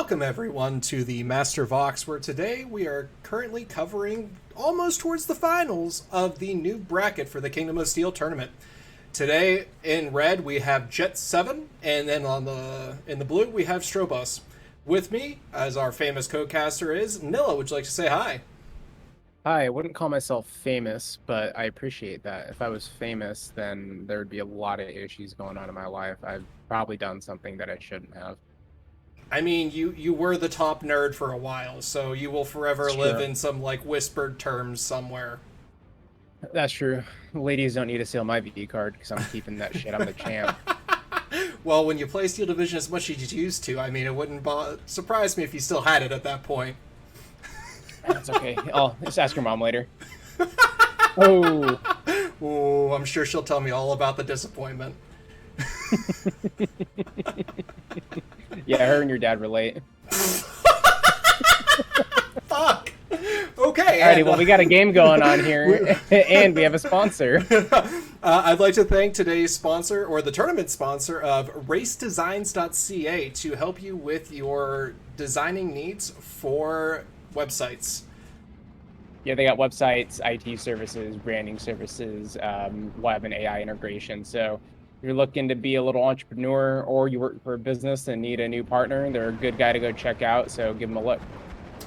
welcome everyone to the Master Vox, where today we are currently covering almost towards the finals of the new bracket for the Kingdom of Steel tournament. Today in red we have Jet 7, and then in the blue we have Stroobos. With me, as our famous co-caster is, Nilla. Would you like to say hi? Hi, I wouldn't call myself famous, but I appreciate that. If I was famous, then there would be a lot of issues going on in my life. I've probably done something that I shouldn't have. I mean, you were the top nerd for a while, so you will forever It's live true. in some, like, whispered terms somewhere. That's true. Ladies don't need to steal my V card because I'm keeping that shit. I'm the champ. Well, when you play Steel Division as much as you used to, I mean, it wouldn't surprise me if you still had it at that point. That's okay. I'll just ask your mom later. Oh. Oh, I'm sure she'll tell me all about the disappointment. Yeah, her and your dad relate. Fuck! Okay, Alrighty, well, we got a game going on here, and we have a sponsor. I'd like to thank today's sponsor, or the tournament sponsor, of racedesigns.ca to help you with your designing needs for websites. Yeah, they got websites, IT services, branding services, web and AI integration. So if you're looking to be a little entrepreneur or you work for a business and need a new partner, they're a good guy to go check out. So give them a look.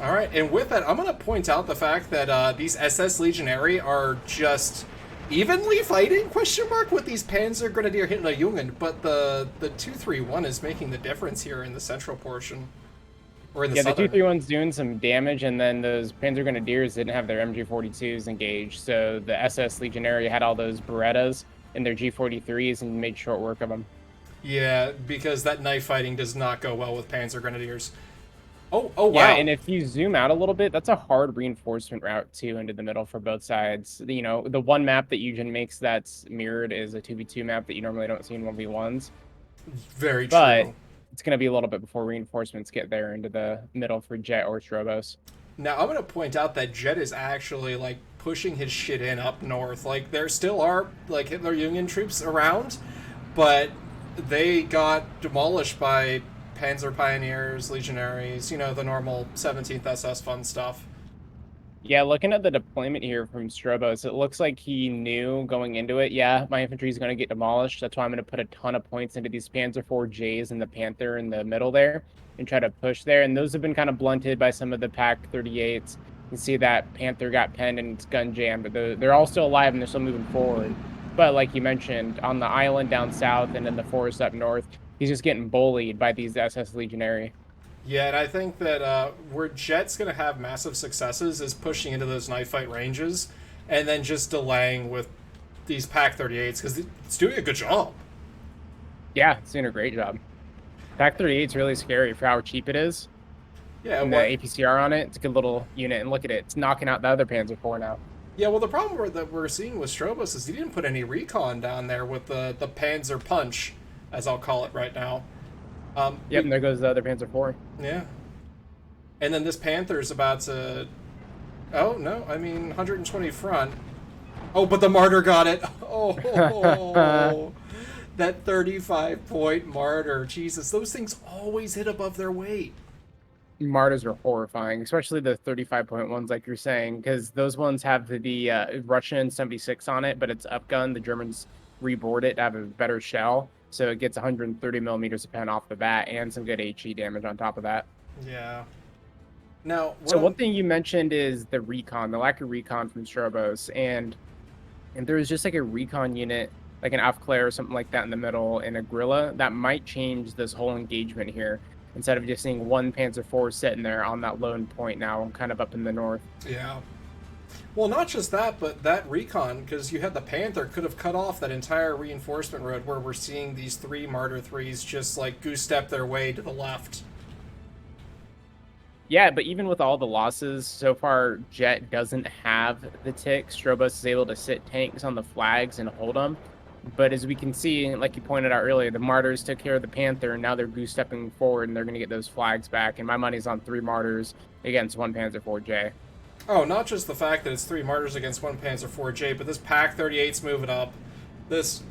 All right, and with that, I'm going to point out the fact that these SS Legionary are just evenly fighting, question mark, with these Panzer Grenadier Hitlerjugend, but the 231 is making the difference here in the central portion. Or in the Yeah, the southern. 231's doing some damage, and then those Panzer Grenadiers didn't have their MG42s engaged. So the SS Legionary had all those Berettas in their G43s and made short work of them. Yeah, because that knife fighting does not go well with Panzer Grenadiers. Oh, Yeah, wow. and if you zoom out a little bit, that's a hard reinforcement route too into the middle for both sides. You know, the one map that Eugen makes that's mirrored is a 2v2 map that you normally don't see in 1v1s. Very But true. it's going to be a little bit before reinforcements get there into the middle for Jet or Strobos. Now, I'm going to point out that Jet is actually, like, pushing his shit in up north. Like, there still are, like, Hitler Union troops around, but they got demolished by Panzer Pioneers, Legionaries, you know, the normal 17th SS fun stuff. Yeah, looking at the deployment here from Strobos, it looks like he knew going into it, yeah, my infantry is going to get demolished. That's why I'm going to put a ton of points into these Panzer IV Js and the Panther in the middle there and try to push there. And those have been kind of blunted by some of the Pack 38s. You see that Panther got penned and it's gun jammed, but they're all still alive and they're still moving forward. But like you mentioned, on the island down south and in the forest up north, he's just getting bullied by these SS Legionary. Yeah, and I think that where Jet's going to have massive successes is pushing into those knife fight ranges and then just delaying with these Pack 38s because it's doing a good job. Yeah, it's doing a great job. Pack 38 is really scary for how cheap it is. Yeah, And the what? APCR on it, it's a good little unit. And look at it, it's knocking out the other Panzer IV now. Yeah, well, the problem that we're seeing with Strobos is he didn't put any recon down there with the Panzer Punch, as I'll call it right now. Yep, and there goes the other Panzer IV. Yeah. And then this Panther's about to... Oh, no, I mean, 120 front. Oh, but the Martyr got it. Oh, that 35-point Martyr. Jesus, those things always hit above their weight. Martyrs are horrifying, especially the 35-point ones, like you're saying, because those ones have the Russian 76 on it, but it's upgun. The Germans reboard it to have a better shell, so it gets 130 millimeters of pen off the bat and some good HE damage on top of that. Yeah. Now, So one thing you mentioned is the recon, the lack of recon from Strobos, and there was just like a recon unit, like an Aufklär or something like that in the middle, and a Grilla that might change this whole engagement here. Instead of just seeing one Panzer IV sitting there on that lone point now, kind of up in the north. yeah. Well, not just that, but that recon, because you had the Panther, could have cut off that entire reinforcement road where we're seeing these three Martyr 3s just, like, goose step their way to the left. Yeah, but even with all the losses, so far Jet doesn't have the tick. Strobos is able to sit tanks on the flags and hold them. But as we can see, like you pointed out earlier, the Martyrs took care of the Panther, and now they're goose stepping forward, and they're going to get those flags back. And my money's on 3 Martyrs against 1 Panzer IV-J. Oh, not just the fact that it's 3 Martyrs against 1 Panzer IV-J, but this Pack 38's moving up. This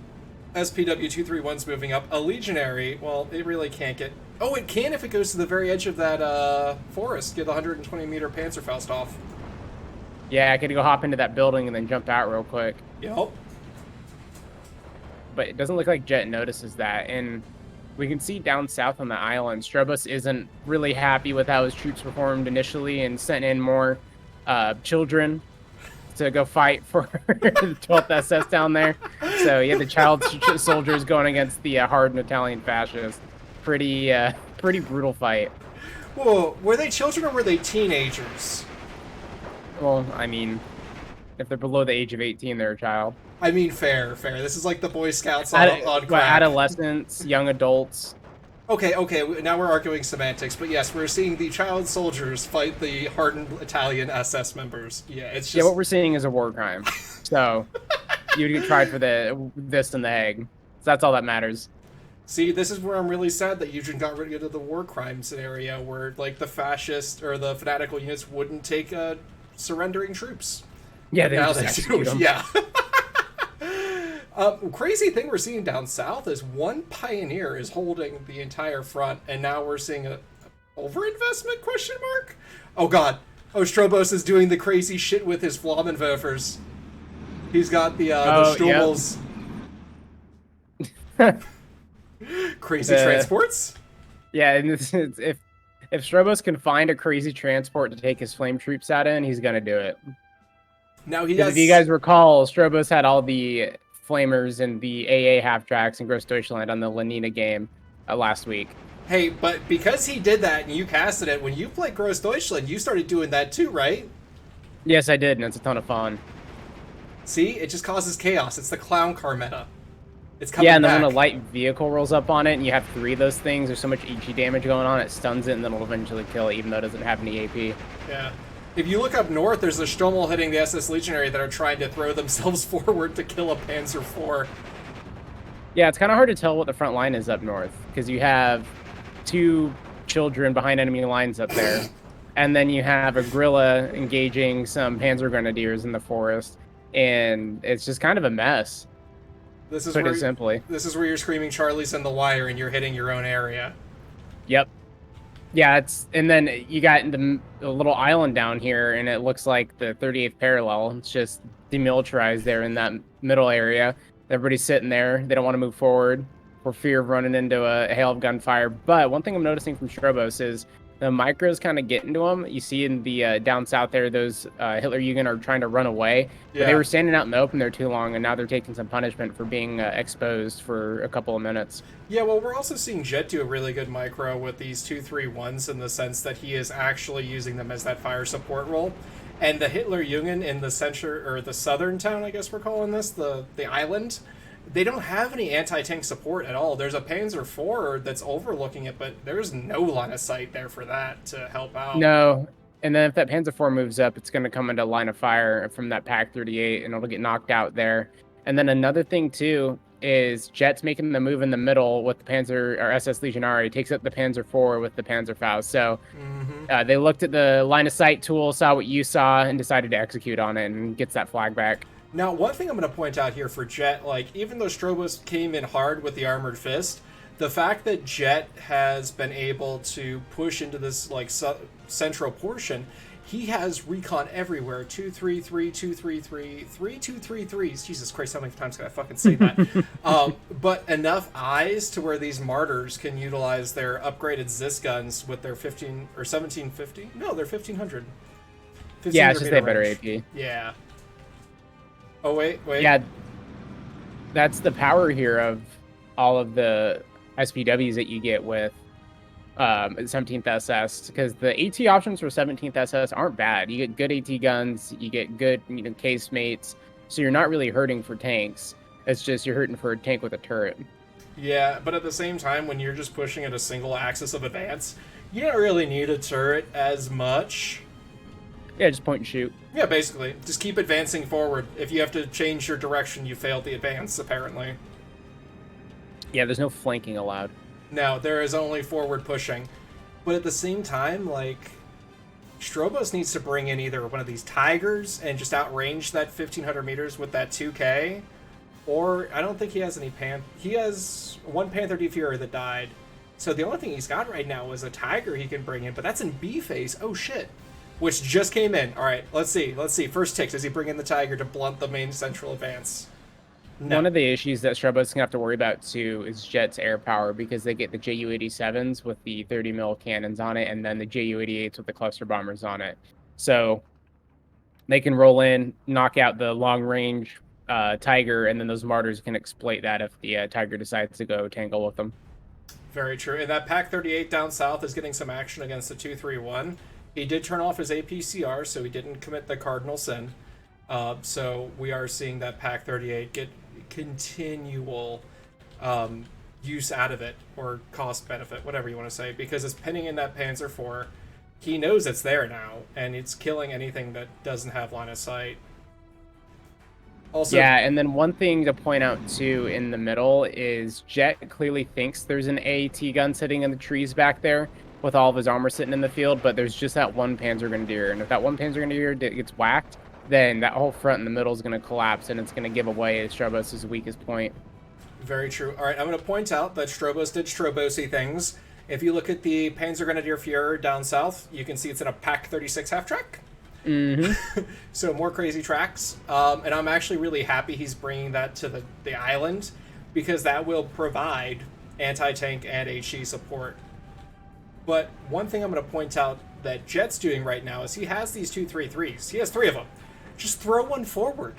SPW 231's moving up. A Legionary, well, it really can't get Oh, it can if it goes to the very edge of that forest. Get the 120-meter Panzerfaust off. Yeah, I could go hop into that building and then jump out real quick. Yep. But it doesn't look like Jet notices that. And we can see down south on the island, Stroobos isn't really happy with how his troops performed initially and sent in more children to go fight for the 12th SS down there. So you had the child soldiers going against the hardened Italian fascists. Pretty brutal fight. Whoa, were they children or were they teenagers? Well, I mean, if they're below the age of 18, they're a child. I mean, fair. This is like the Boy Scouts on crack. Adolescents, young adults. Okay, now we're arguing semantics, but yes, we're seeing the child soldiers fight the hardened Italian SS members. Yeah, it's just... Yeah, what we're seeing is a war crime. So, you would get tried for this in The Hague. So that's all that matters. See, this is where I'm really sad that Eugene got rid of the war crime scenario, where, like, the fascist or the fanatical units wouldn't take surrendering troops. Yeah, they just execute them. Yeah. Crazy thing we're seeing down south is one pioneer is holding the entire front, and now we're seeing a overinvestment question mark? Oh god. Oh, Stroobos is doing the crazy shit with his Flammenwerfers. He's got the Stroobos. Yep. Crazy transports? Yeah, and if Stroobos can find a crazy transport to take his flame troops out in, he's gonna do it. Now he has... If you guys recall, Stroobos had all the flamers and the AA half-tracks in Großdeutschland on the Lenina game last week. Hey, but because he did that and you casted it, when you played Großdeutschland, you started doing that too, right? Yes, I did, and it's a ton of fun. See? It just causes chaos. It's the clown car meta. It's coming back. Yeah, and then when a light vehicle rolls up on it and you have 3 of those things, there's so much HE damage going on, it stuns it, and then it'll eventually kill it, even though it doesn't have any AP. Yeah. If you look up north, there's a Strommel hitting the SS Legionary that are trying to throw themselves forward to kill a Panzer IV. Yeah, it's kind of hard to tell what the front line is up north, because you have 2 children behind enemy lines up there, and then you have a guerrilla engaging some Panzer Grenadiers in the forest, and it's just kind of a mess. This is Put it simply. This is where you're screaming Charlie's in the wire and you're hitting your own area. Yep. Yeah, and then you got the little island down here, and it looks like the 38th parallel. It's just demilitarized there in that middle area. Everybody's sitting there. They don't want to move forward for fear of running into a hail of gunfire. But one thing I'm noticing from Stroobos is the micros kind of get into them. You see in the down south there, those Hitlerjugend are trying to run away. Yeah. But they were standing out in the open there too long, and now they're taking some punishment for being exposed for a couple of minutes. Yeah, well, we're also seeing Jet do a really good micro with these 2-3-1s in the sense that he is actually using them as that fire support role. And the Hitlerjugend in the center, or the southern town, I guess we're calling this, the island, they don't have any anti-tank support at all. There's a Panzer IV that's overlooking it, but there's no line of sight there for that to help out. No, and then if that Panzer IV moves up, it's going to come into line of fire from that Pak 38, and it'll get knocked out there. And then another thing, too, is Jet's making the move in the middle with the Panzer, or SS Legionary, takes up the Panzer IV with the Panzerfaust. So they looked at the line of sight tool, saw what you saw, and decided to execute on it and gets that flag back. Now, one thing I'm going to point out here for Jet, like, even though Stroobos came in hard with the Armored Fist, the fact that Jet has been able to push into this, like, central portion, he has recon everywhere. 2-3-3, 2-3-3, 3-2-3-3s. Jesus Christ, how many times can I fucking say that? But enough eyes to where these martyrs can utilize their upgraded Zis guns with their 15 or 1750. No, they're 1500. Yeah, it's just they have better AP. Yeah. Oh, wait. Yeah, that's the power here of all of the SPWs that you get with 17th SS, because the AT options for 17th SS aren't bad. You get good AT guns, you get good casemates, so you're not really hurting for tanks. It's just you're hurting for a tank with a turret. Yeah, but at the same time, when you're just pushing at a single axis of advance, you don't really need a turret as much. Yeah, just point and shoot. Yeah, basically. Just keep advancing forward. If you have to change your direction, you failed the advance, apparently. Yeah, there's no flanking allowed. No, there is only forward pushing. But at the same time, like, Stroobos needs to bring in either one of these Tigers and just outrange that 1,500 meters with that 2K, or I don't think he has any He has one Panther D Fury that died, So the only thing he's got right now is a Tiger he can bring in, but that's in B phase. Oh shit. Which just came in. All right, let's see. Let's see. First tick, does he bring in the Tiger to blunt the main central advance? One No. of the issues that Stroobos is gonna have to worry about too is Jet's air power because they get the Ju-87s with the 30 mil cannons on it, and then the Ju-88s with the cluster bombers on it. So they can roll in, knock out the long range Tiger, and then those martyrs can exploit that if the Tiger decides to go tangle with them. Very true. And that Pac 38 down south is getting some action against the 231. He did turn off his APCR, so he didn't commit the cardinal sin. So we are seeing that Pac 38 get continual use out of it, or cost benefit, whatever you want to say, because it's pinning in that Panzer IV. He knows it's there now, and it's killing anything that doesn't have line of sight. Also, Yeah, and then one thing to point out too in the middle is Jet clearly thinks there's an AT gun sitting in the trees back there with all of his armor sitting in the field, but there's just that one Panzer Grenadier, and if that one Panzer Grenadier gets whacked, then that whole front in the middle is going to collapse, and it's going to give away Strobos' weakest point. very true. All right, I'm going to point out that Strobos did Strobosy things. If you look at the Panzer Grenadier Führer down south, you can see it's in a Pac 36 half track. Mm-hmm. So more crazy tracks. And I'm actually really happy he's bringing that to the island, because that will provide anti-tank and HE support. But one thing I'm going to point out that Jet's doing right now is he has these 233s. He has 3 of them. Just throw one forward,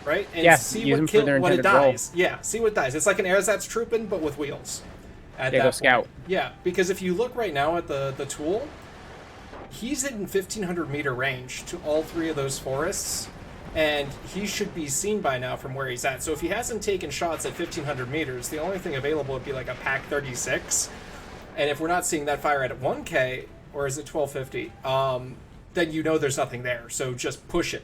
right? And Yeah, see use them for their what it intended role. dies. Yeah, see what dies. It's like an Ersatz-Truppen, but with wheels. At Yeah, that go point. scout. Yeah, because if you look right now at the tool, he's in 1,500 meter range to all 3 of those forests, and he should be seen by now from where he's at. So if he hasn't taken shots at 1,500 meters, the only thing available would be like a Pac 36. And if we're not seeing that fire at 1K, or is it 1250, then you know there's nothing there. So just push it.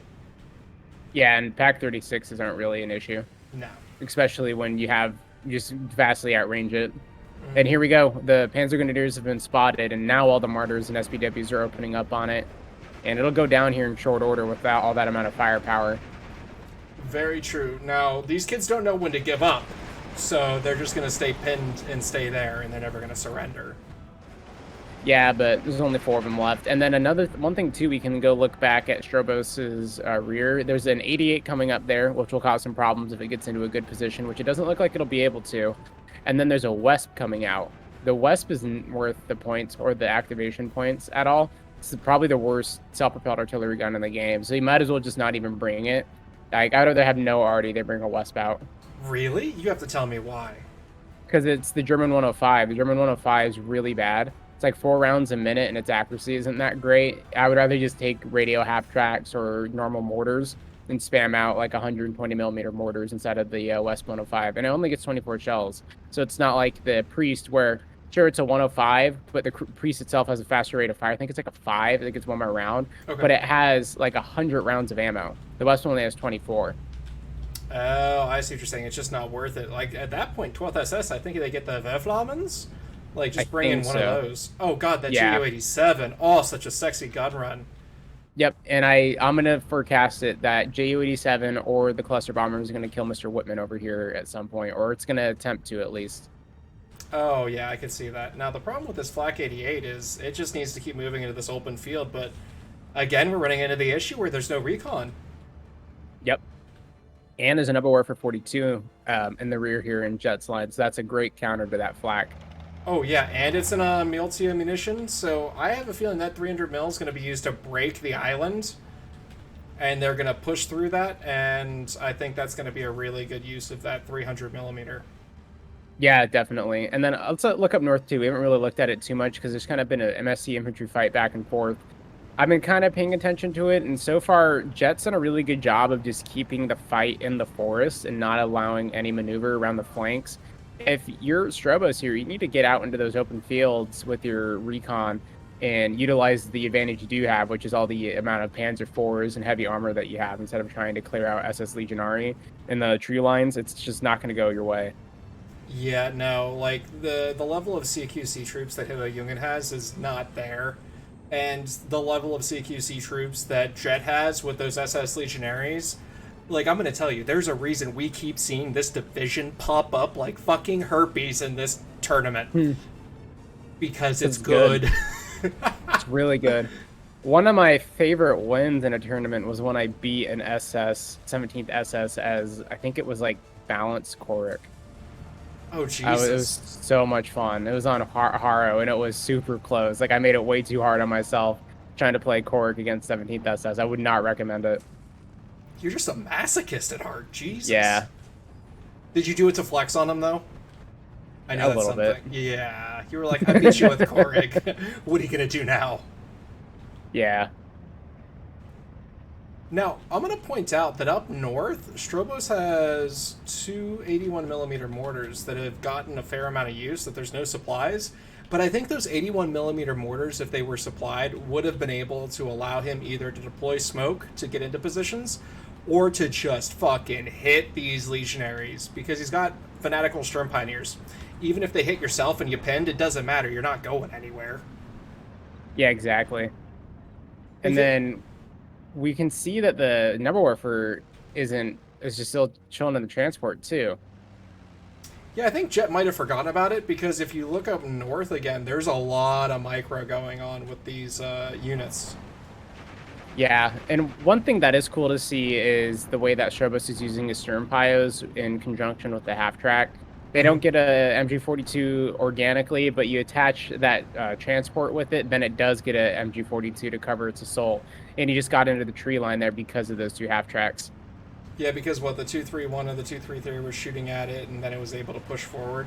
Yeah, and Pac 36s aren't really an issue, No. especially when you just vastly outrange it. And here we go. The Panzer Grenadiers have been spotted, and now all the martyrs and SPWs are opening up on it. And it'll go down here in short order without all that amount of firepower. Very true. Now, these kids don't know when to give up, so they're just going to stay pinned and stay there, and they're never going to surrender. Yeah, but there's only 4 of them left. And then one thing too, we can go look back at Strobos's rear. There's an 88 coming up there, which will cause some problems if it gets into a good position, which it doesn't look like it'll be able to. And then there's a Wesp coming out. The Wesp isn't worth the points or the activation points at all. It's probably the worst self-propelled artillery gun in the game, so you might as well just not even bring it. Like, I'd rather have no arty than bring a Wesp out. Really? You have to tell me why. Because it's the German 105. The German 105 is really bad. It's like 4 rounds a minute, and its accuracy isn't that great. I would rather just take radio half tracks or normal mortars and spam out like 120 millimeter mortars inside of the West 105, and it only gets 24 shells. So it's not like the Priest, where sure it's a 105, but the Priest itself has a faster rate of fire. I think it's like a 5 that gets 1 more round, Okay. but it has like 100 rounds of ammo. The West only has 24. Oh, I see what you're saying. It's just not worth it. Like, at that point, 12th SS, I think they get the Verflammens. Like, just I bring in think one so. of those. Oh, God, that Yeah. Ju-87. Oh, such a sexy gun run. Yep, and I'm gonna forecast it that Ju-87 or the cluster bomber is gonna kill Mr. Whitman over here at some point, or it's gonna attempt to at least. Oh, yeah, I can see that. Now, the problem with this Flak 88 is it just needs to keep moving into this open field, but again, we're running into the issue where there's no recon. Yep. And there's another Warfare 42 in the rear here in Jet's line, so that's a great counter to that flak. Oh, yeah, and it's in a multi ammunition, so I have a feeling that 300 mil is going to be used to break the island, and they're going to push through that, and I think that's going to be a really good use of that 300 millimeter. Yeah, definitely. And then let's look up north too. We haven't really looked at it too much because there's kind of been an MSC infantry fight back and forth. I've been kind of paying attention to it, and so far, Jet's done a really good job of just keeping the fight in the forest and not allowing any maneuver around the flanks. If you're Strobos here, you need to get out into those open fields with your recon and utilize the advantage you do have, which is all the amount of Panzer IVs and heavy armor that you have, instead of trying to clear out SS Legionary in the tree lines. It's just not going to go your way. Yeah, no, like, the level of CQC troops that Hitler Jungen has is not there. And the level of CQC troops that Jet has with those SS Legionaries, like, I'm gonna tell you, there's a reason we keep seeing this division pop up like fucking herpes in this tournament. Because Because it's it's good. good. It's really good. One of my favorite wins in a tournament was when I beat an SS, 17th SS, as I think it was like balanced Korok. Oh, It was Jesus. so much fun. It was on Haro, and it was super close. Like, I made it way too hard on myself trying to play Korok against 17th SS. I would not recommend it. You're just a masochist at heart. Jesus. Yeah, Did you do it to flex on him, though? I know a that's little bit. something. Yeah. You were like, I beat you with Korig. What are you going to do now? Yeah. Now, I'm going to point out that up north, Strobos has two 81mm mortars that have gotten a fair amount of use, that there's no supplies. But I think those 81mm mortars, if they were supplied, would have been able to allow him either to deploy smoke to get into positions or to just fucking hit these legionaries because he's got fanatical Sturm Pioneers. Even if they hit yourself and you pinned, it doesn't matter. You're not going anywhere. Yeah, exactly. I And think then we can see that the Nebel Warfare is just still chilling in the transport too. Yeah, I think Jet might have forgotten about it because if you look up north again, there's a lot of micro going on with these units. Yeah, and one thing that is cool to see is the way that Strobos is using his Sturm Pios in conjunction with the half track. They don't get a MG42 organically, but you attach that transport with it, then it does get a MG42 to cover its assault. And he just got into the tree line there because of those two half tracks. Yeah, because what the 231 and the 233 was shooting at it, and then it was able to push forward.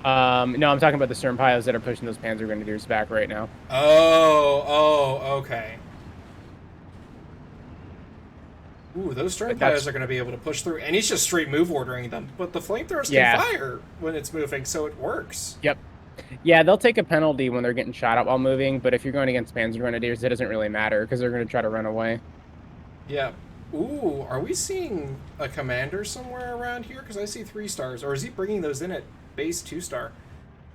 No, I'm talking about the Sturm Pios that are pushing those Panzer Grenadiers back right now. Okay. Ooh, those But Sternpires that's are going to be able to push through, and he's just straight move ordering them. But the flamethrowers can yeah, fire when it's moving, so it works. yep. Yeah, they'll take a penalty when they're getting shot at while moving, but if you're going against Panzer Grenadiers, it doesn't really matter because they're going to try to run away. Yeah. Ooh, are we seeing a commander somewhere around here? Because I see 3 stars, or is he bringing those in at base 2 star?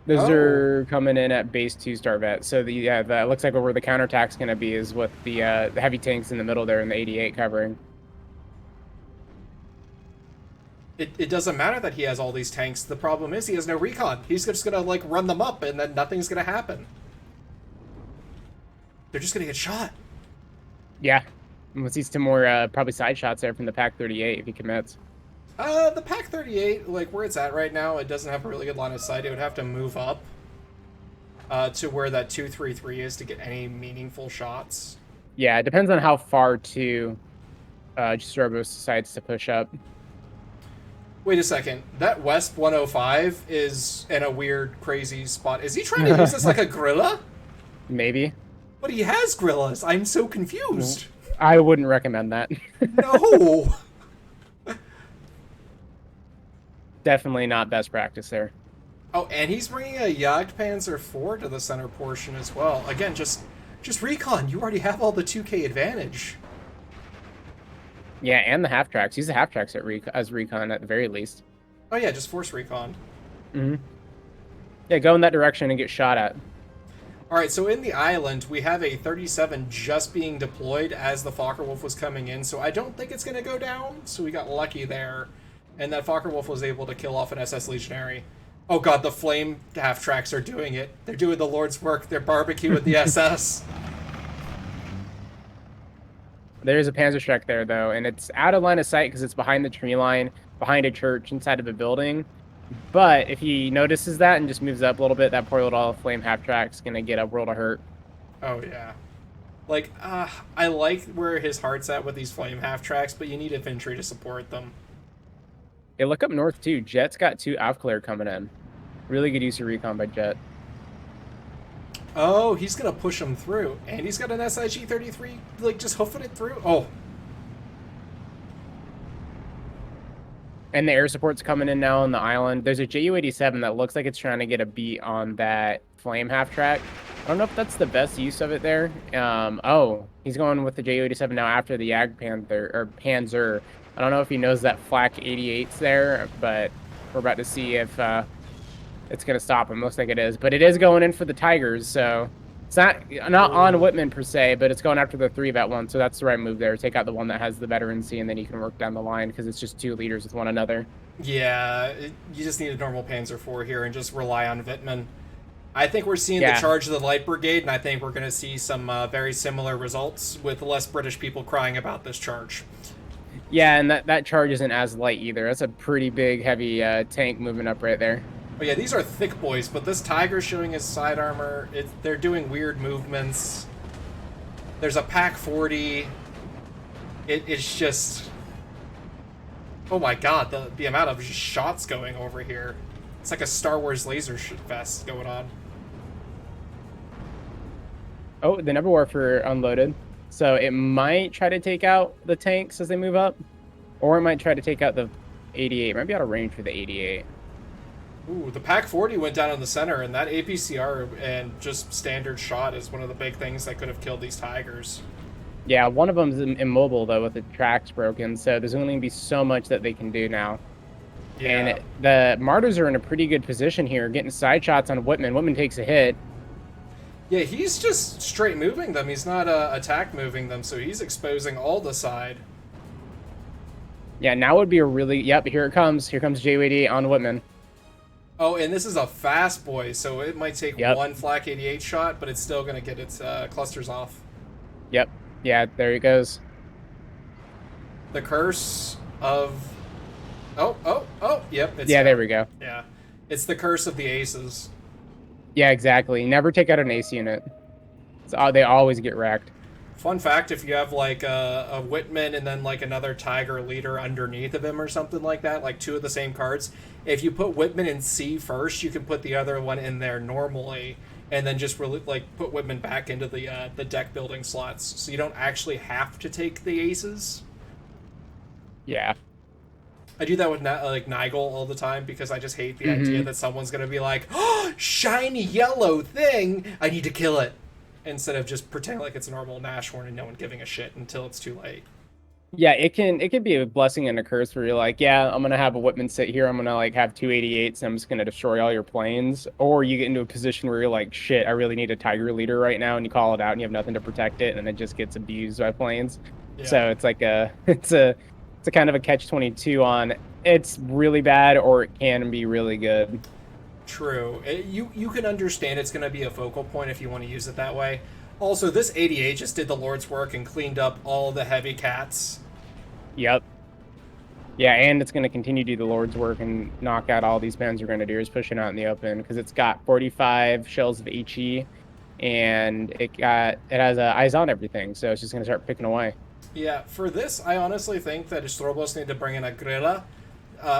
Those Oh, are coming in at base 2-star vet. So yeah, that looks like where the counterattack's going to be is with the heavy tanks in the middle there and the 88 covering. it doesn't matter that he has all these tanks. The problem is he has no recon. He's just gonna like run them up, and then nothing's gonna happen. They're just gonna get shot. Yeah, we'll see some more probably side shots there from the Pack 38 if he commits. The Pack 38, like where it's at right now, it doesn't have a really good line of sight. It would have to move up to where that 233 is to get any meaningful shots. Yeah, it depends on how far to Strobo decides to push up. Wait a second. That West 105 is in a weird, crazy spot. Is he trying to use this like a gorilla? Maybe. But he has gorillas. I'm so confused. I wouldn't recommend that. No. Definitely not best practice there. Oh, and he's bringing a Jagdpanzer 4 to the center portion as well. Again, just recon. You already have all the 2K advantage. Yeah, and the half tracks. Use the half tracks as recon at the very least. Oh yeah, just force recon. Yeah, go in that direction and get shot at. All right, so in the island, we have a 37 just being deployed as the Focke-Wulf was coming in, so I don't think it's going to go down, so we got lucky there. And that Focke-Wulf was able to kill off an SS Legionary. Oh god, the flame half-tracks are doing it. They're doing the Lord's work. They're barbecuing the SS. There's a Panzerschreck there, though, and it's out of line of sight because it's behind the tree line, behind a church, inside of a building. But if he notices that and just moves up a little bit, that poor little flame half-track's going to get a world of hurt. Oh yeah. Like, I like where his heart's at with these flame half-tracks, but you need infantry to support them. Hey, look up north, too. Jet's got 2 Avclair coming in. Really good use of recon by Jet. Oh, he's gonna push him through. And he's got an SIG-33, like, just hoofing it through. Oh. And the air support's coming in now on the island. There's a Ju-87 that looks like it's trying to get a beat on that flame half-track. I don't know if that's the best use of it there. Oh, he's going with the Ju-87 now after the Panzer. I don't know if he knows that Flak 88's there, but we're about to see if it's going to stop him. Looks like it is. But it is going in for the Tigers, so it's not on Whitman per se, but it's going after the 3-vet one, so that's the right move there. Take out the one that has the veterancy, and then you can work down the line because it's just 2 leaders with one another. Yeah, you just need a normal Panzer IV here and just rely on Wittmann. I think we're seeing the Yeah, charge of the Light Brigade, and I think we're going to see some very similar results with less British people crying about this charge. yeah, and that charge isn't as light either. That's a pretty big, heavy tank moving up right there. Oh yeah, these are thick boys, but this Tiger's showing his side armor. They're doing weird movements. There's a Pack 40. It's just... Oh my god, the amount of shots going over here. It's like a Star Wars laser fest going on. Oh, the Never Warfare unloaded. So it might try to take out the tanks as they move up, or it might try to take out the 88. It might be out of range for the 88. Ooh, the Pack 40 went down in the center, and that APCR and just standard shot is one of the big things that could have killed these Tigers. Yeah, one of them's immobile though with the tracks broken, so there's only gonna be so much that they can do now. Yeah. And the Martyrs are in a pretty good position here, getting side shots on Whitman. Whitman takes a hit. Yeah, he's just straight moving them. He's not attack moving them, so he's exposing all the side. Yeah, now would be a really... Yep, here it comes. Here comes JWD on Whitman. Oh, and this is a fast boy, so it might take Yep. one Flak 88 shot, but it's still going to get its clusters off. Yep. Yeah, there he goes. The curse of... Oh, yep. It's Yeah, there we go. Yeah. It's the curse of the aces. Yeah, exactly. Never take out an ace unit. So they always get wrecked. Fun fact, if you have like a Whitman and then like another Tiger leader underneath of him or something like that, like two of the same cards, if you put Whitman in C first, you can put the other one in there normally, and then just really like put Whitman back into the deck building slots, so you don't actually have to take the aces. Yeah. I do that with like Nigel all the time because I just hate the idea that someone's gonna be like, "Oh, shiny yellow thing! I need to kill it," instead of just pretending like it's a normal Nashorn and no one giving a shit until it's too late. Yeah, it can be a blessing and a curse where you're like, yeah, I'm gonna have a Whitman sit here, I'm gonna like have 288s and I'm just gonna destroy all your planes. Or you get into a position where you're like, shit, I really need a Tiger leader right now, and you call it out and you have nothing to protect it, and it just gets abused by planes. Yeah. So it's like it's a kind of a catch-22 on it's really bad or it can be really good. True. You can understand it's going to be a focal point if you want to use it that way. Also, this 88 just did the Lord's work and cleaned up all the heavy cats. Yep. Yeah, and it's going to continue to do the Lord's work and knock out all these Panzer Grenadiers pushing out in the open because it's got 45 shells of HE and it has eyes on everything, so it's just going to start picking away. Yeah, for this, I honestly think that Stroobos need to bring in a Grilla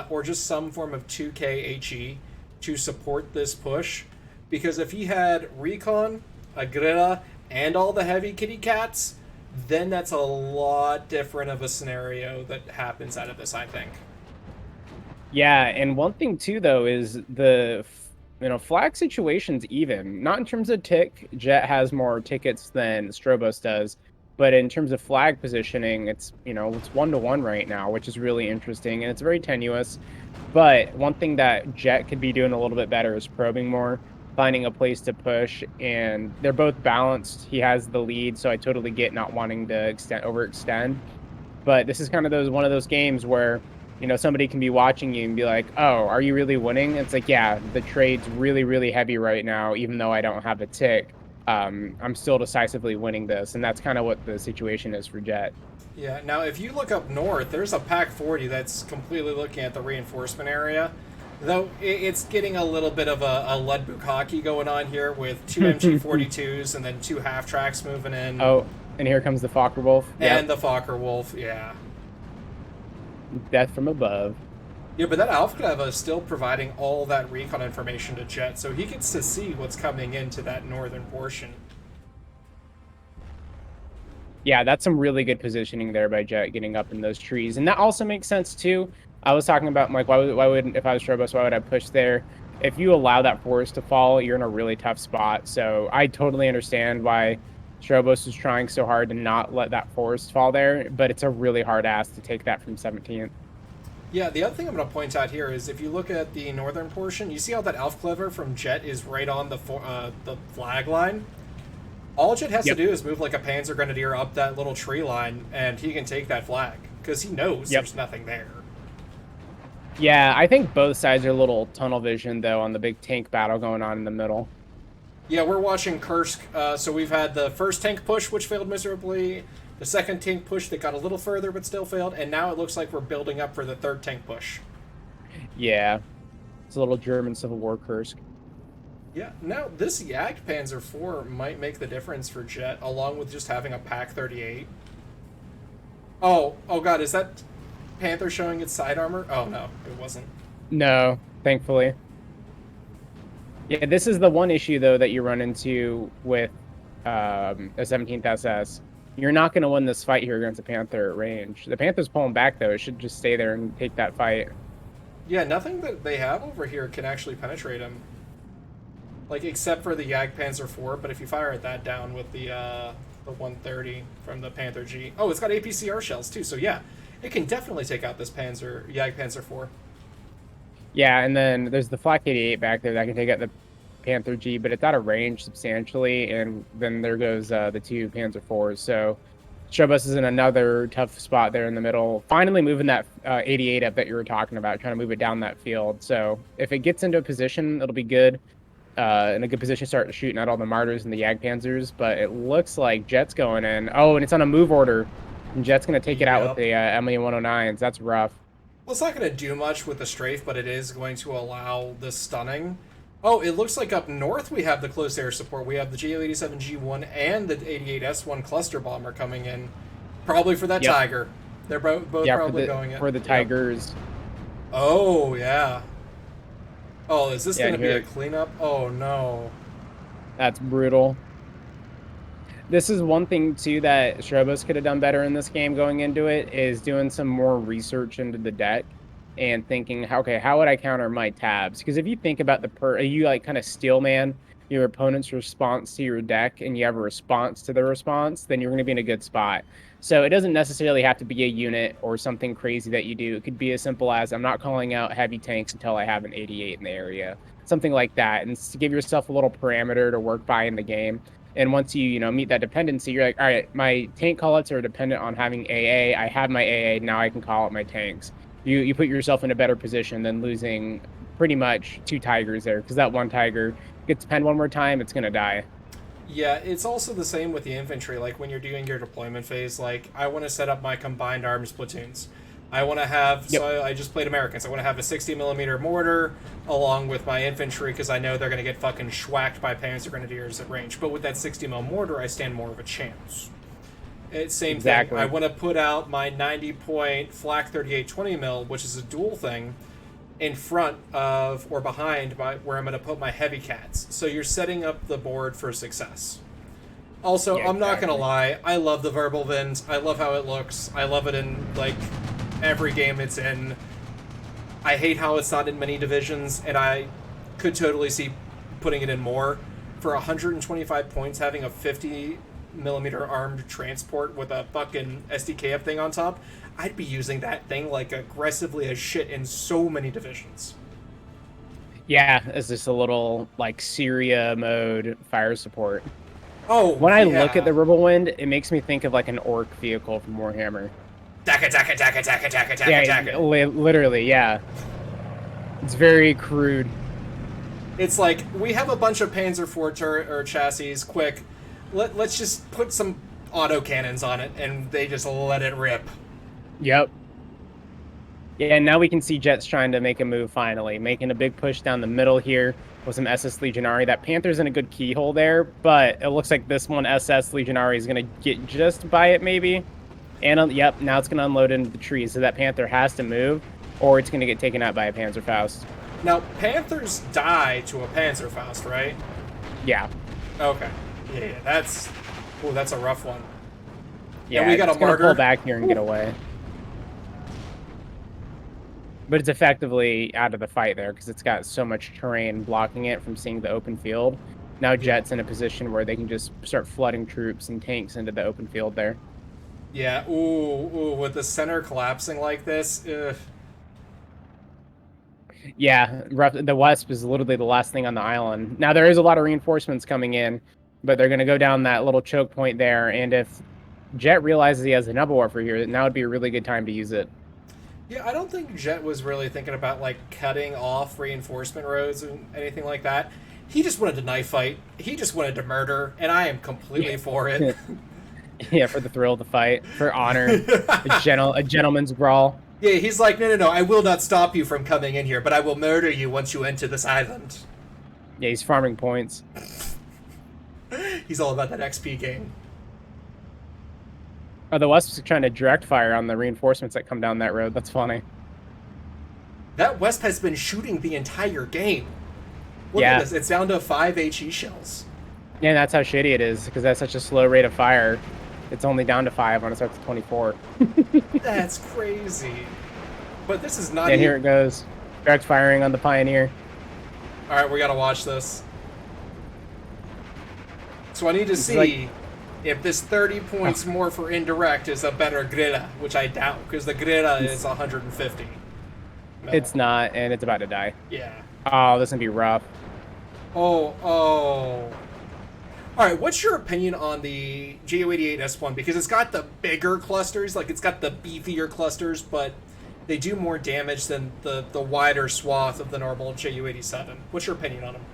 or just some form of 2K HE to support this push. Because if he had Recon, a Grilla, and all the heavy kitty cats, then that's a lot different of a scenario that happens out of this, I think. Yeah, and one thing too, though, is the flag situation's even. Not in terms of tick, Jet has more tickets than Strobos does. But in terms of flag positioning, it's 1-to-1 right now, which is really interesting, and it's very tenuous. But one thing that Jet could be doing a little bit better is probing more, finding a place to push, and they're both balanced. He has the lead, so I totally get not wanting to overextend. But this is kind of one of those games where somebody can be watching you and be like, "Oh, are you really winning?" It's like, yeah, the trade's really, really heavy right now, even though I don't have a tick. I'm still decisively winning this, and that's kind of what the situation is for Jet. Yeah, now if you look up north, there's a Pack 40 that's completely looking at the reinforcement area. Though it's getting a little bit of a lead bukkake going on here with two MG42s and then two half-tracks moving in. Oh, and here comes the Fokker Wolf. And the Fokker Wolf, yeah. Death from above. Yeah, but that Alpha is still providing all that recon information to Jet, so he gets to see what's coming into that northern portion. Yeah, that's some really good positioning there by Jet, getting up in those trees. And that also makes sense, too. I was talking about, like, why would if I was Stroobos, why would I push there? If you allow that forest to fall, you're in a really tough spot. So I totally understand why Stroobos is trying so hard to not let that forest fall there, but it's a really hard ask to take that from 17th. Yeah, the other thing I'm going to point out here is if you look at the northern portion, you see how that Elf Clever from Jet is right on the flag line? All Jet has to do is move like a Panzer Grenadier up that little tree line, and he can take that flag, because he knows there's nothing there. Yeah, I think both sides are a little tunnel vision, though, on the big tank battle going on in the middle. Yeah, we're watching Kursk. So we've had the first tank push, which failed miserably, the second tank push that got a little further but still failed, and now it looks like we're building up for the third tank push. Yeah, it's a little German Civil War Kursk. Yeah, now this Jagdpanzer IV might make the difference for Jet, along with just having a Pack 38. Oh god, is that Panther showing its side armor? Oh no, it wasn't. No, thankfully. Yeah, this is the one issue though that you run into with a 17th SS. You're not going to win this fight here against the Panther at range. The Panther's pulling back though. It should just stay there and take that fight. Yeah, nothing that they have over here can actually penetrate him. Like, except for the Jagdpanzer IV, but if you fire at that down with the 130 from the Panther G. Oh, it's got APCR shells too, so yeah, it can definitely take out this Jagdpanzer IV. Yeah, and then there's the Flak 88 back there that can take out the Panther G, but it's out of range substantially, and then there goes the two Panzer IVs. So Stroobos is in another tough spot there in the middle. Finally moving that 88 up that you were talking about, trying to move it down that field. So if it gets into a position, it'll be good. In a good position to start shooting at all the Martyrs and the Jagdpanzers, but it looks like Jet's going in. Oh, and it's on a move order. And Jet's going to take it out with Yep. the Emily 109s. That's rough. Well, it's not going to do much with the strafe, but it is going to allow the stunning. Oh, it looks like up north we have the close air support. We have the JL-87G1 and the 88S1 cluster bomber coming in, probably for that Yep. Tiger. They're both Yeah, probably going in. for the Yep. Tigers. Oh, yeah. Oh, is this Yeah, going to be here. a cleanup? Oh, no. That's brutal. This is one thing too that Stroobos could have done better in this game going into it, is doing some more research into the deck and thinking, okay, how would I counter my tabs? Because if you think about you like kind of steel man your opponent's response to your deck and you have a response to the response, then you're going to be in a good spot. So it doesn't necessarily have to be a unit or something crazy that you do. It could be as simple as, I'm not calling out heavy tanks until I have an 88 in the area, something like that, and to give yourself a little parameter to work by in the game. And once you meet that dependency, you're like, all right, my tank callouts are dependent on having AA. I have my AA, now I can call out my tanks. You put yourself in a better position than losing pretty much two Tigers there, because that one Tiger gets penned one more time, it's gonna die. Yeah, it's also the same with the infantry. Like, when you're doing your deployment phase, like, I want to set up my combined arms platoons. I want to have, Yep. so I just played Americans. I want to have a 60 millimeter mortar along with my infantry because I know they're going to get fucking schwacked by Panzer Grenadiers at range. But with that 60 mortar, I stand more of a chance. It's same thing. Exactly. I want to put out my 90-point flak 38 20 which is a dual thing, in front of or behind where I'm going to put my heavy cats. So you're setting up the board for success. Also, Yeah, I'm not exactly. gonna lie, I love the verbal vins. I love how it looks. I love it in like every game it's in. I hate how it's not in many divisions, and I could totally see putting it in more. For 125 points, having a 50 millimeter armed transport with a fucking SDKF thing on top, I'd be using that thing like aggressively as shit in so many divisions. Yeah, it's just a little like Syria mode fire support. Oh, When I look at yeah. the Wind, it makes me think of like an orc vehicle from Warhammer. Daka, daka, daka, daka, daka, daka, Yeah, daka. literally, yeah. It's very crude. It's like, we have a bunch of Panzer IV turret or chassis. Quick, let's just put some autocannons on it, and they just let it rip. Yep. Yeah, and now we can see Jets trying to make a move finally, making a big push down the middle here with some SS Legionary. That Panther's in a good keyhole there, but it looks like this one SS Legionary is going to get just by it maybe. And yep, now it's going to unload into the trees, so that Panther has to move, or it's going to get taken out by a Panzerfaust. Now, Panthers die to a Panzerfaust, right? Yeah. Okay. Yeah, that's... Ooh, that's a rough one. Yeah, we got a it's going to pull martyr. back here and get away. But it's effectively out of the fight there because it's got so much terrain blocking it from seeing the open field. Now Jet's in a position where they can just start flooding troops and tanks into the open field there. Yeah, ooh, with the center collapsing like this, ugh. Yeah, the Wasp is literally the last thing on the island. Now there is a lot of reinforcements coming in, but they're going to go down that little choke point there. And if Jet realizes he has a Nebel Warfare here, now would be a really good time to use it. Yeah, I don't think Jet was really thinking about, like, cutting off reinforcement roads and anything like that. He just wanted to knife fight. He just wanted to murder, and I am completely for it. Yeah, yeah, for the thrill of the fight, for honor, a gentleman's brawl. Yeah, he's like, no, no, no, I will not stop you from coming in here, but I will murder you once you enter this island. Yeah, he's farming points. He's all about that XP game. Oh, the West's trying to direct fire on the reinforcements that come down that road. That's funny. That West has been shooting the entire game. Look at Yeah, this. It's down to 5 HE shells. yeah, that's how shitty it is because that's such a slow rate of fire. It's only down to 5 when it starts at 24. That's crazy. But this is not And even... here it goes. Direct firing on the Pioneer. Alright, we gotta watch this. So I need to It's see like, if this 30 points more for indirect is a better Grilla, which I doubt, because the Grilla is 150. No. it's not, and it's about to die. Yeah. Oh, this is gonna be rough. Oh, oh. Alright, what's your opinion on the JU88S1? Because it's got the bigger clusters, like it's got the beefier clusters, but they do more damage than the wider swath of the normal JU87. What's your opinion on them?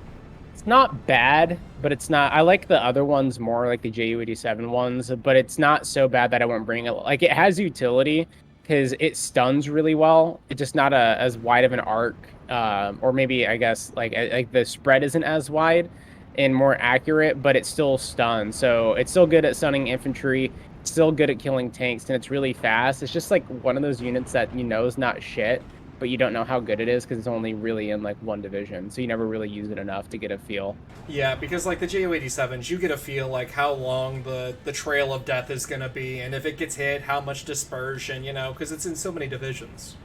It's not bad, but it's not. I like the other ones more, like the JU87 ones, but it's not so bad that I won't bring it. Like it has utility because it stuns really well. It's just not as wide of an arc, or maybe I guess like the spread isn't as wide and more accurate, but it still stuns. So it's still good at stunning infantry. Still good at killing tanks, and it's really fast. It's just like one of those units that you know is not shit, but you don't know how good it is because it's only really in like one division, so you never really use it enough to get a feel. Yeah, because like the JU87s, you get a feel like how long the trail of death is going to be, and if it gets hit, how much dispersion, you know, because it's in so many divisions.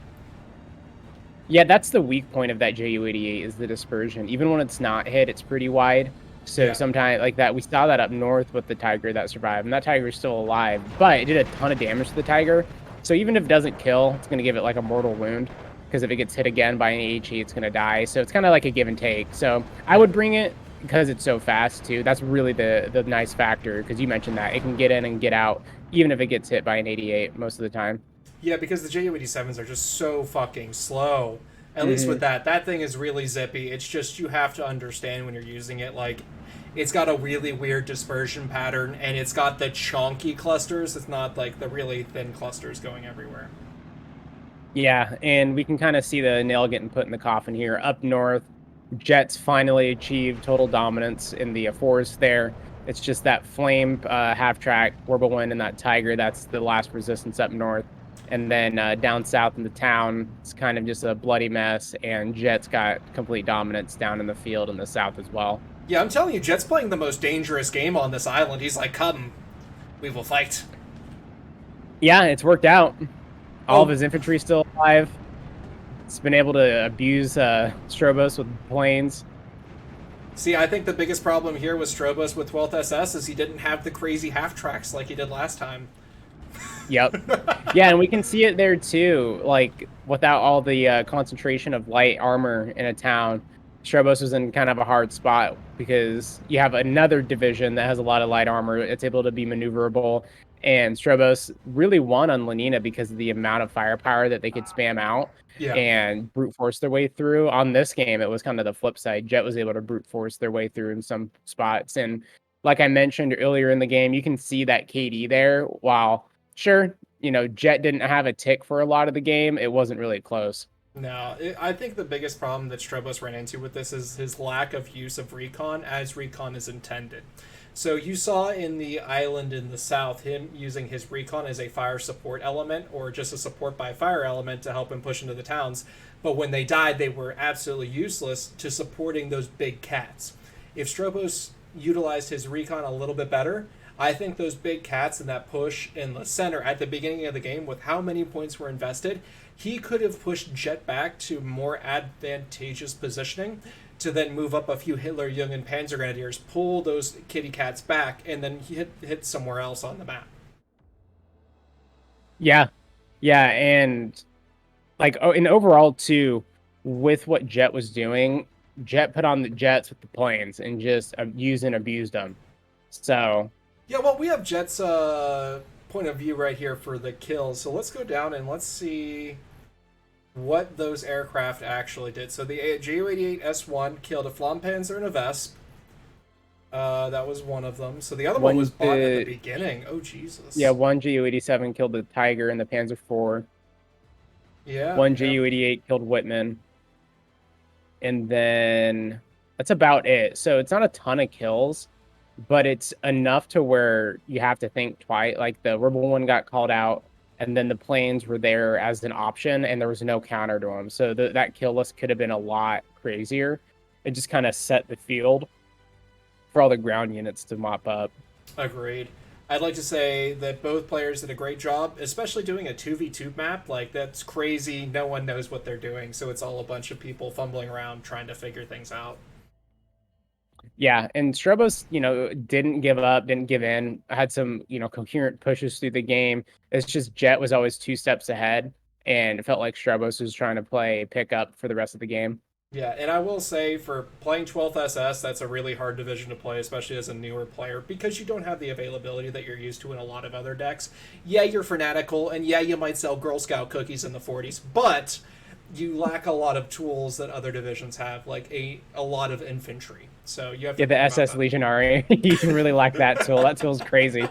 Yeah, that's the weak point of that JU88 is the dispersion. Even when it's not hit, it's pretty wide. So Yeah. sometimes like that, we saw that up north with the Tiger that survived, and that Tiger is still alive, but it did a ton of damage to the Tiger. So even if it doesn't kill, it's going to give it like a mortal wound. Because if it gets hit again by an AHE, it's going to die. So it's kind of like a give and take. So I would bring it because it's so fast too. That's really the nice factor, because you mentioned that it can get in and get out even if it gets hit by an 88 most of the time. Yeah, because the JU87s are just so fucking slow. At least Mm-hmm. with that thing is really zippy. It's just you have to understand when you're using it, like, it's got a really weird dispersion pattern, and it's got the chonky clusters. It's not like the really thin clusters going everywhere. Yeah, and we can kind of see the nail getting put in the coffin here. Up north, Jets finally achieved total dominance in the forest there. It's just that flame half-track, Wirbelwind, and that Tiger. That's the last resistance up north. And then down south in the town, it's kind of just a bloody mess, and Jets got complete dominance down in the field in the south as well. Yeah, I'm telling you, Jet's playing the most dangerous game on this island. He's like, come, we will fight. Yeah, it's worked out. All of Oh, his infantry still alive. It's been able to abuse Strobos with planes. see, I think the biggest problem here with Strobos with 12th SS is he didn't have the crazy half tracks like he did last time. Yep. Yeah, and we can see it there too. Like without all the concentration of light armor in a town, Strobos was in kind of a hard spot because you have another division that has a lot of light armor. It's able to be maneuverable, and Strobos really won on Lenina because of the amount of firepower that they could spam out Yeah. and brute force their way through. On this game, it was kind of the flip side. Jet was able to brute force their way through in some spots, and like I mentioned earlier in the game, you can see that KD there. While sure, Jet didn't have a tick for a lot of the game, it wasn't really close. No, I think the biggest problem that Strobos ran into with this is his lack of use of recon as recon is intended. So you saw in the island in the south him using his recon as a fire support element or just a support by fire element to help him push into the towns. But when they died, they were absolutely useless to supporting those big cats. If Strobos utilized his recon a little bit better, I think those big cats and that push in the center at the beginning of the game with how many points were invested, he could have pushed Jet back to more advantageous positioning to then move up a few Hitler Jungen Panzer Grenadiers, pull those kitty cats back, and then hit somewhere else on the map. Yeah, yeah, and like in overall too, with what Jet was doing, Jet put on the Jets with the planes and just used and abused them. So Yeah, well, we have Jet's point of view right here for the kills, so let's go down and let's see what those aircraft actually did. So the Ju-88 S1 killed a Flampanzer and a Vesp. That was one of them. So the other one was One bought at the the beginning. Oh Jesus. Yeah, one Ju-87 killed the Tiger and the Panzer IV. Yeah. One Yeah. Ju-88 killed Whitman, and then that's about it. So it's not a ton of kills, but it's enough to where you have to think twice. Like the Rebel one got called out, and then the planes were there as an option, and there was no counter to them. So that kill list could have been a lot crazier. It just kind of set the field for all the ground units to mop up. Agreed. I'd like to say that both players did a great job, especially doing a 2v2 map. Like, that's crazy. No one knows what they're doing, so it's all a bunch of people fumbling around trying to figure things out. Yeah, and Stroobos, didn't give up, didn't give in. Had some, coherent pushes through the game. It's just Jet was always 2 steps ahead, and it felt like Stroobos was trying to play pickup for the rest of the game. Yeah, and I will say for playing 12th SS, that's a really hard division to play, especially as a newer player, because you don't have the availability that you're used to in a lot of other decks. Yeah, you're fanatical, and yeah, you might sell Girl Scout cookies in the 40s, but you lack a lot of tools that other divisions have, like a lot of infantry. So you have to Yeah, the think about SS that. Legionary, you really like that tool. That tool's crazy.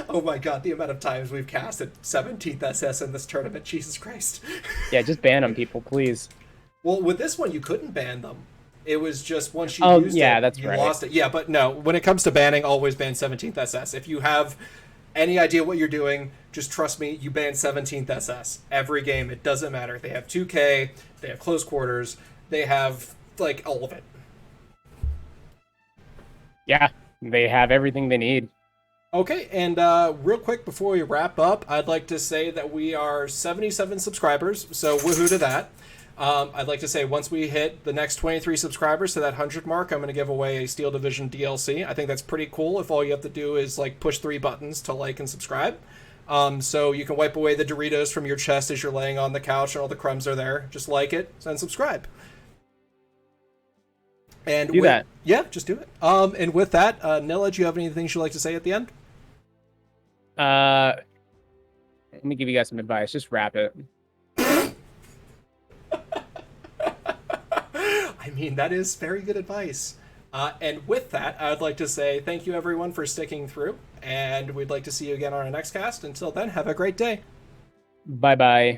Oh my god, the amount of times we've casted 17th SS in this tournament, Jesus Christ. Yeah, just ban them, people, please. Well, with this one, you couldn't ban them. It was just once you Oh, used yeah, it, that's you right. lost it. Yeah, but no, when it comes to banning, always ban 17th SS. If you have any idea what you're doing, just trust me, you ban 17th SS. Every game, it doesn't matter. They have 2K, they have close quarters, they have, like, all of it. Yeah, they have everything they need. Okay, and real quick before we wrap up, I'd like to say that we are 77 subscribers, so woohoo to that. I'd like to say once we hit the next 23 subscribers to that 100 mark, I'm going to give away a Steel Division DLC. I think that's pretty cool if all you have to do is like push 3 buttons to like and subscribe. So you can wipe away the Doritos from your chest as you're laying on the couch and all the crumbs are there. Just like it and subscribe. And Do that. Yeah, just do it. And with that, Nilla, do you have anything you'd like to say at the end? Let me give you guys some advice. Just wrap it. I mean, that is very good advice. And with that, I would like to say thank you everyone for sticking through, and we'd like to see you again on our next cast. Until then, have a great day. Bye-bye.